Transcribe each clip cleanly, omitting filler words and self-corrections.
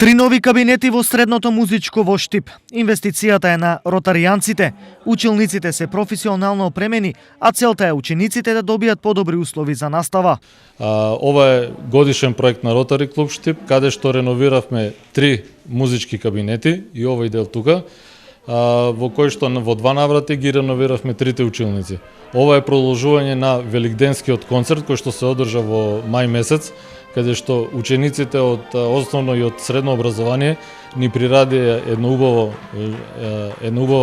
3 нови кабинети во средното музичко во Штип. Инвестицијата е на ротаријанците. Училниците се професионално опремени, а целта е учениците да добијат подобри услови за настава. Ова е годишен проект на Ротари клуб Штип, каде што реновиравме 3 музички кабинети и овој дел тука, во кој што во 2 наврати ги реновиравме 3 училници. Ова е продолжување на Великденскиот концерт кој што се одржа во мај месец, каде што учениците од основно и од средно образование ни приради една убава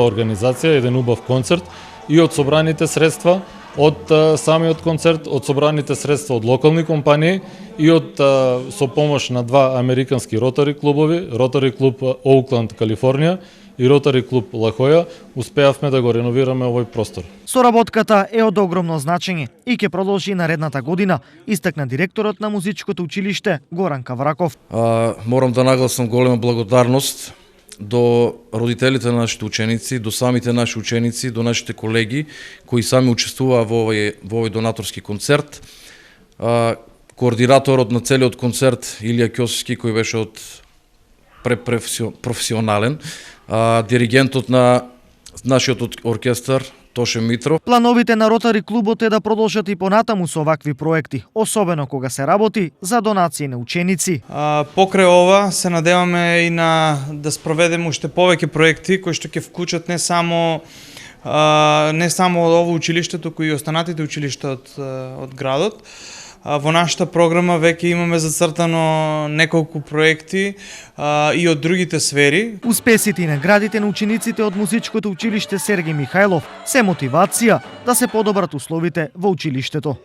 организација, еден убав концерт и од собраните средства од самиот концерт, од собраните средства од локални компании и од со помош на 2 американски ротари клубови, Ротари клуб Оукланд, Калифорнија и Ротари клуб Ла Хоја, успеавме да го реновираме овој простор. Соработката е од огромно значење и ќе продолжи наредната година, истакна директорот на музичкото училиште Горан Кавраков. Морам да нагласам голема благодарност до родителите на нашите ученици, до самите наши ученици, до нашите колеги кои сами учествуваа во овој донаторски концерт. Координаторот на целиот концерт Илија Ќосовски, кој беше од професионален, диригентот на нашиот оркестар Тоше Митров. Плановите на Ротари клубот е да продолжат и понатаму со овакви проекти, особено кога се работи за донации на ученици. Покрај ова се надеваме и да спроведеме уште повеќе проекти кои што ќе вклучат не само ово училиште, туку и останатите училишта од градот. Во нашата програма веќе имаме зацртано неколку проекти и од другите сфери. Успесите и наградите на учениците од музичкото училиште Сергеј Михајлов се мотивација да се подобрат условите во училиштето.